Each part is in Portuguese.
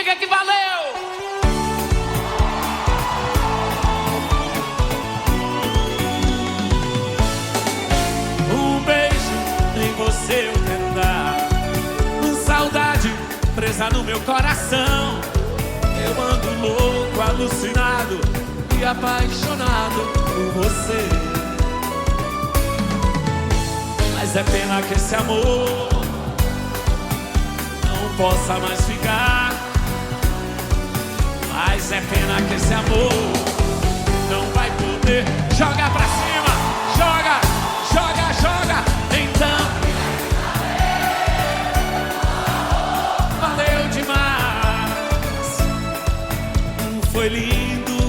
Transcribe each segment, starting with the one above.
diga que valeu! Um beijo em você eu quero dar, saudade presa no meu coração. Eu ando louco, alucinado e apaixonado por você. Mas é pena que esse amor não possa mais ficar. Mas é pena que esse amor não vai poder. Joga pra cima, joga, joga, joga. Então valeu demais. Foi lindo,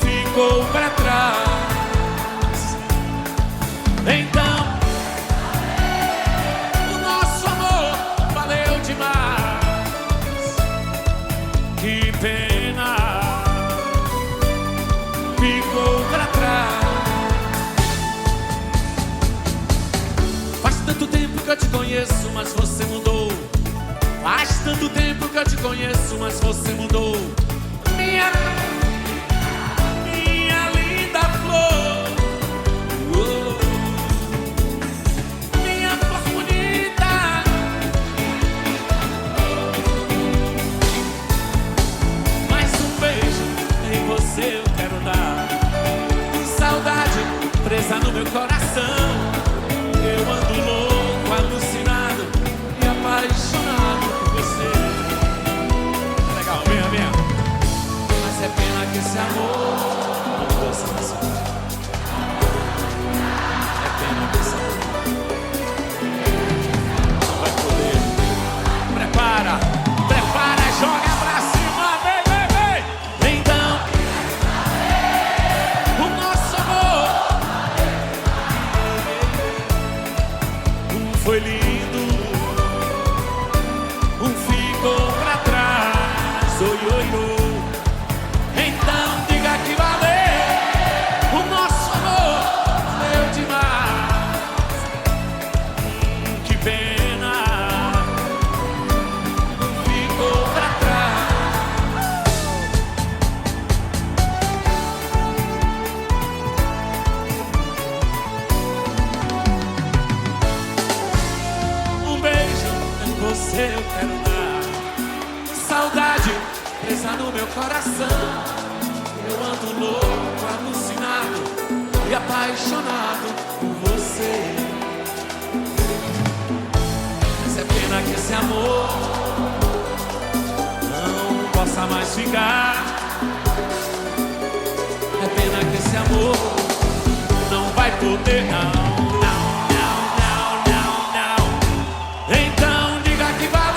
ficou pra trás. Então o nosso amor valeu demais. Que pena, ficou pra trás. Faz tanto tempo que eu te conheço, mas você mudou. Faz tanto tempo que eu te conheço, mas você mudou. Minha linda flor, minha flor bonita. Mais um beijo em você eu quero dar, saudade presa no meu coração. Eu ando louco, alucinado e apaixonado por você. Legal, venha, venha. Mas é pena que esse amor não possa mais ficar. É pena que esse amor não vai poder. Prepara, prepara, joga pra cima, vem, vem, vem. Então o nosso amor foi lindo, ficou pra trás. Oi, oi, oi. Então diga que valeu. O nosso amor valeu demais. Que pena, ficou pra trás. Um beijo em você eu quero dar, saudade presa no meu coração. Eu ando louco, alucinado e apaixonado por você. Mas é pena que esse amor não possa mais ficar. É pena que esse amor não vai poder, não. Então diga que valeu.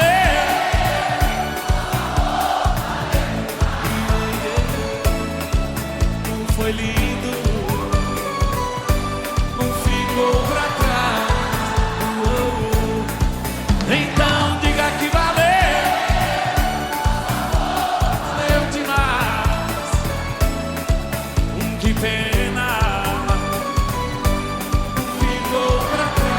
Foi lindo, ficou pra trás. Então diga que valeu. Valeu demais. Que pena, ficou pra trás.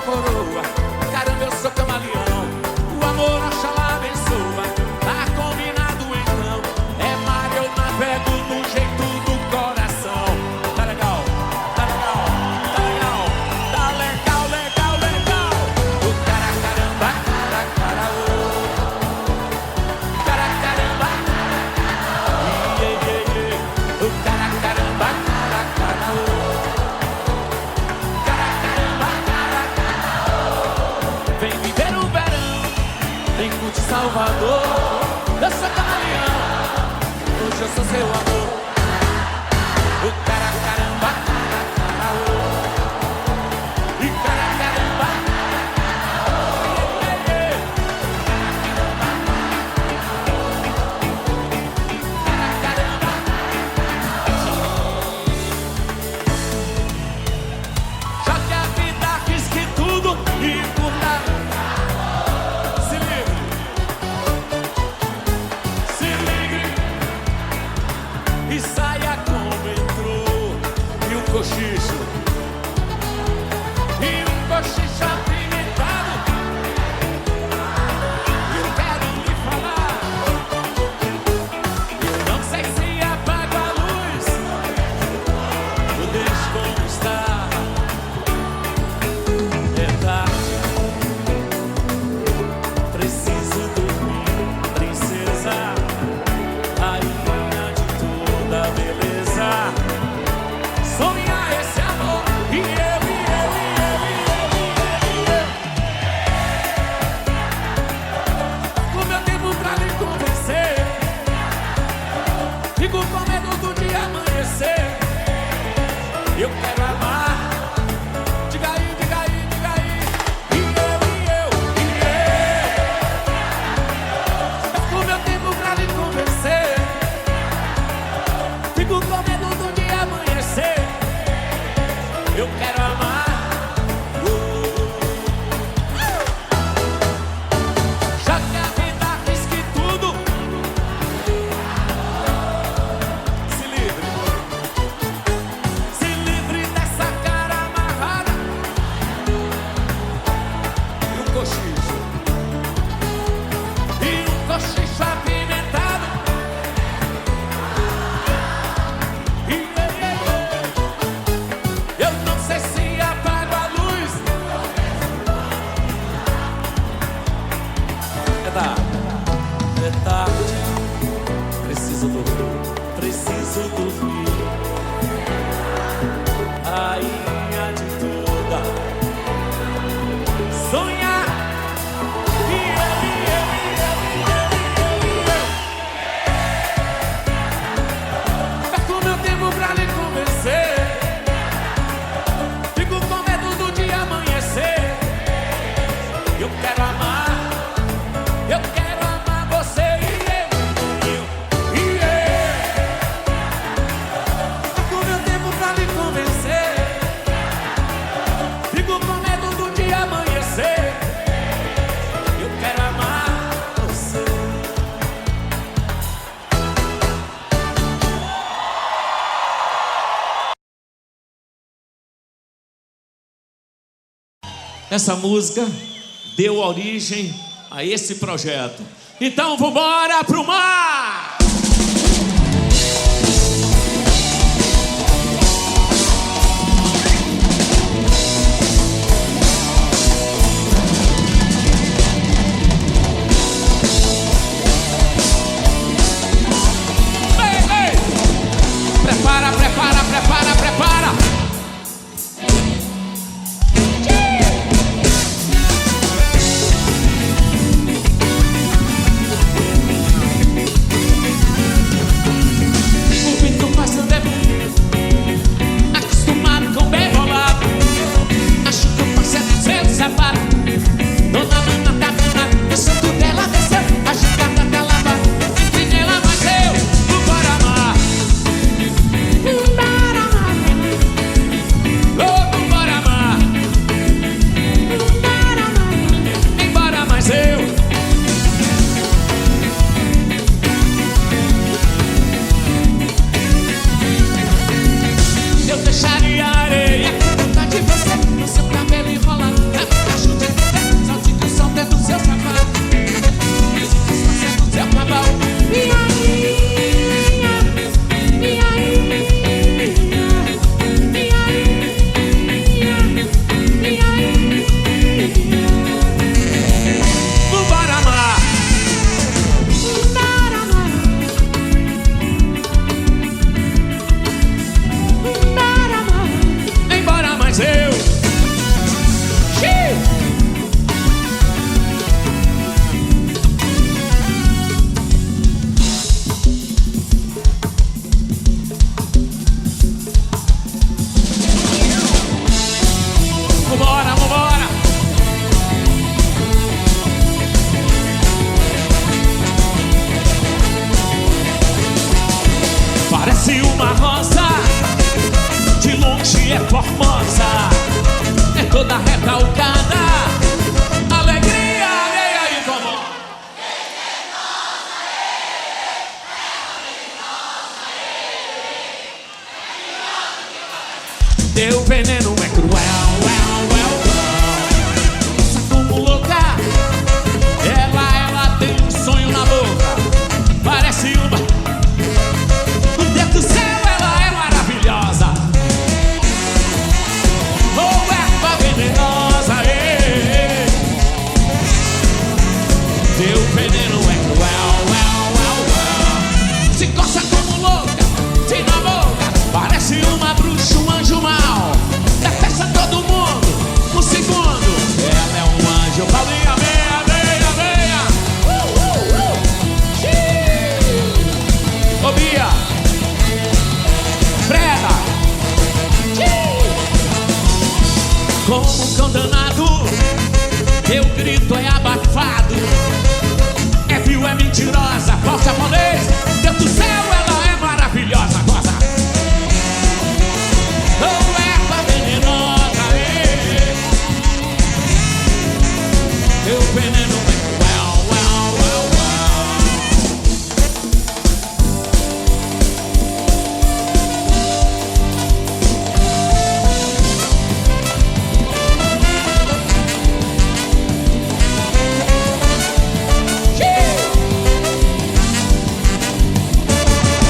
coroa. Caramba, eu sou camaleão. O amor, Oxalá abençoa. Tá combinado então. É mar, eu navego no eu sou seu amor. O cara caramba, cara, e cara caramba, já que a vida arrisque tudo e curta. Se livre e saia como entrou. E um cochicho apimentado. Eu quero lhe falar. Eu não sei se apago a luz ou deixo como está. É tarde, preciso dormir, princesa, rainha de toda beleza. Sonhar esse amor e eu. Com meu tempo pra lhe convencer, fico com medo do dia amanhecer. Eu quero amar. Diga aí, diga aí, diga aí. E eu. Com meu tempo pra lhe convencer, fico com medo do dia amanhecer. Eu quero amar. Já que a vida arrisque tudo, se livre dessa cara amarrada. E um cochicho apimentado. Eu não sei se apago a luz. É tarde, preciso dormir, rainha de toda. Sonhar. E eu. Tá com meu tempo pra lhe convencer, fico com medo do dia amanhecer. Eu quero amar. Eu quero amar você e eu. Tá com meu tempo pra lhe convencer, fico com medo do dia amanhecer. Eu quero amar você. Essa música deu origem a esse projeto. Então vambora pro mar! Ei, ei! Prepara, prepara, prepara, prepara! Parece uma rosa, de longe é formosa, é toda recalcada, alegria, e aí, como? Teu veneno é cruel, como louca. Ela tem um sonho na boca, parece uma. Deus do céu, ela é maravilhosa. Oh, erva venenosa, teu veneno é cruel, se coça como louca, se na boca, parece uma bruxa, um anjo mau, detesta todo mundo, um segundo. Ela é um anjo, Paulinha, venha. Ô Bia, Freda, como um cão danado, teu grito é abafado, é vil, é mentirosa, falsa moleza. Deus do céu, ela é maravilhosa, goza. Oh, erva venenosa, teu veneno é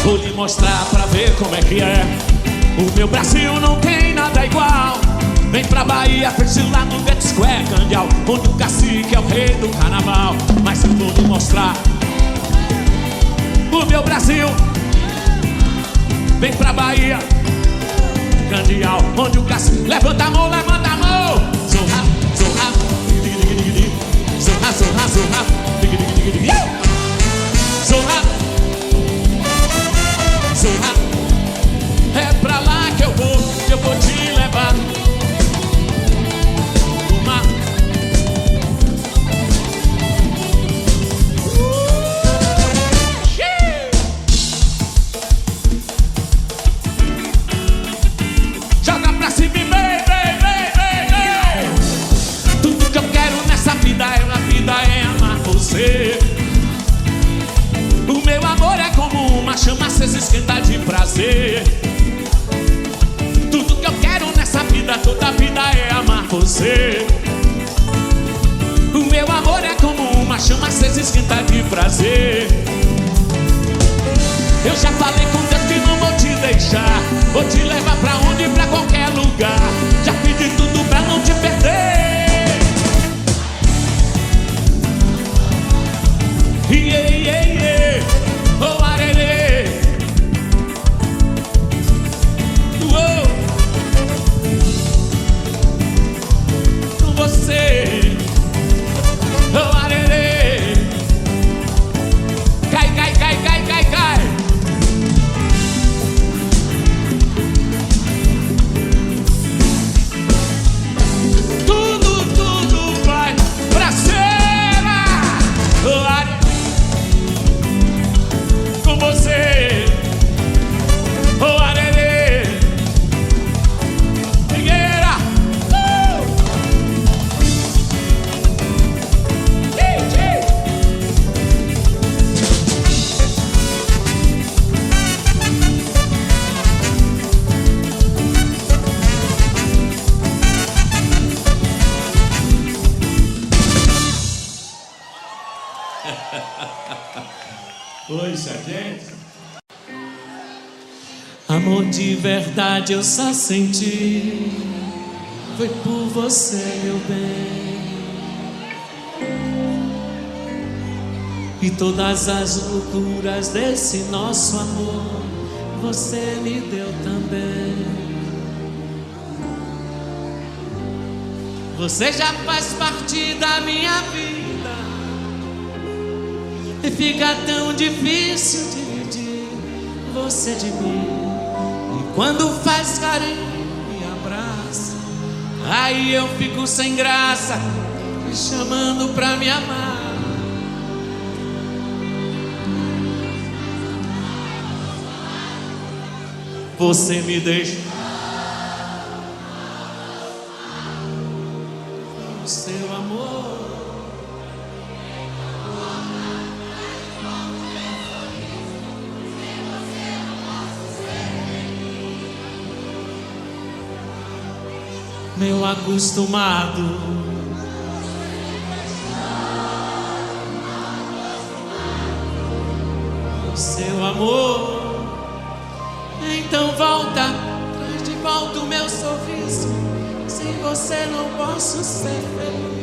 vou lhe mostrar pra ver como é que é. O meu Brasil não tem nada igual. Vem pra Bahia, fez lá no Get Square, Candial, onde o cacique é o rei do carnaval. Mas eu vou lhe mostrar o meu Brasil. Vem pra Bahia, Candial, onde o cacique. Levanta a mão, levanta a mão. Zorra, zorra, zorra, zorra, zorra, zorra. É pra lá que eu vou te levar. Uma. Joga pra cima e vem. Tudo que eu quero nessa vida é amar você. O meu amor é como uma chama acesa, esquenta de prazer. Tudo que eu quero nessa vida, toda a vida é amar você. O meu amor é como uma chama acesa, esquenta de prazer. Eu já falei com Deus que não vou te deixar, vou te levar pra onde, pra qualquer lugar. Já pedi tudo pra não te perder. Oh, arerê. Com você. Oh, arerê. Cai. Tudo vai pra cima. Oh, arerê. Com você, oh arerê, Figueira, oi, sargento. Amor de verdade eu só senti, foi por você, meu bem. E todas as loucuras desse nosso amor você me deu também. Você já faz parte da minha vida e fica tão difícil dividir você de mim. E quando faz carinho e abraça, aí eu fico sem graça, me chamando pra me amar. você me deixa. O seu amor. Meu acostumado. O seu amor. Então volta, traz de volta o meu sorriso. Sem você não posso ser feliz.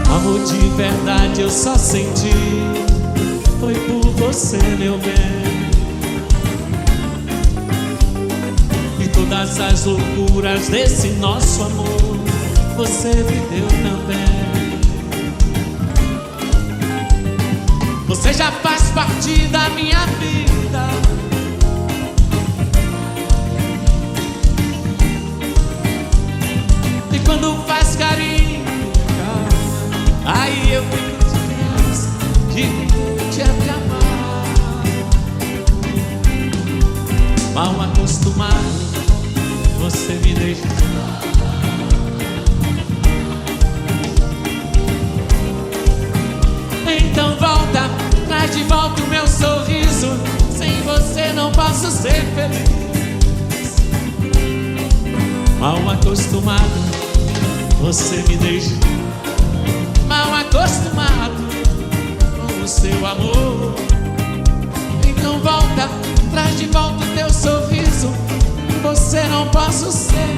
Amor de verdade eu só senti, foi por você, meu bem. E todas as loucuras desse nosso amor, você me deu também. Você já faz parte da minha vida. E quando faz carinho, aí eu fico feliz de te amar. Mal acostumado, você me deixa. Então volta, traz de volta o meu sorriso. Sem você não posso ser feliz. Mal acostumado, você me deixa. Mal acostumado com o seu amor. Então volta, traz de volta o teu sorriso. Você não posso ser.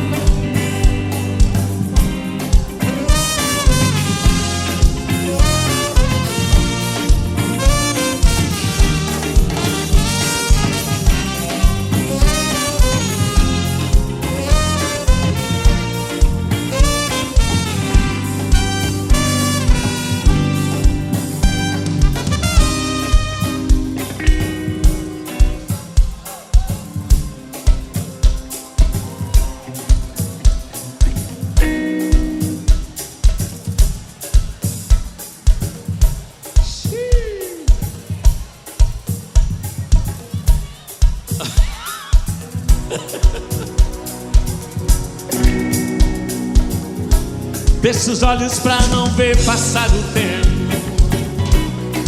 Fecho os olhos pra não ver passar o tempo.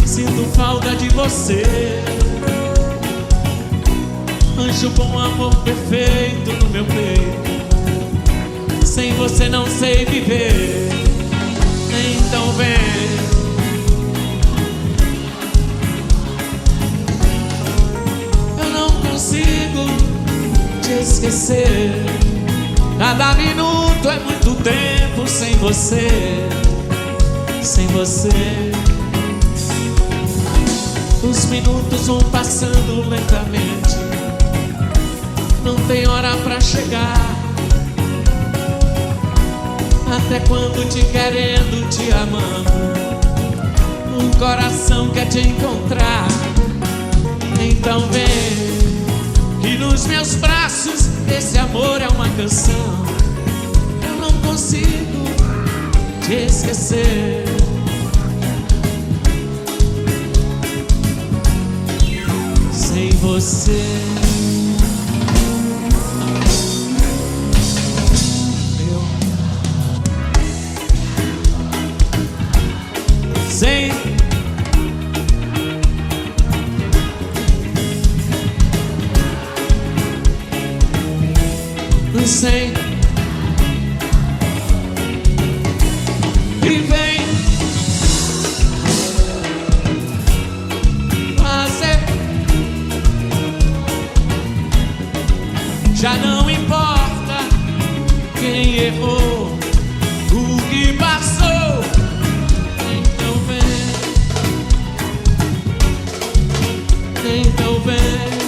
Sinto falta de você. Anjo bom, amor perfeito no meu peito. Sem você não sei viver. Então vem. Eu não consigo te esquecer. Cada minuto é muito tempo sem você. Sem você. Os minutos vão passando lentamente. Não tem hora pra chegar. Até quando te querendo, te amando, um coração quer te encontrar. Então vem. E nos meus braços esse amor é uma canção. Eu não consigo te esquecer. Sem você. Sem. Sem. E vem fazer. Já não importa quem errou, o que passou. Então vem. Então vem.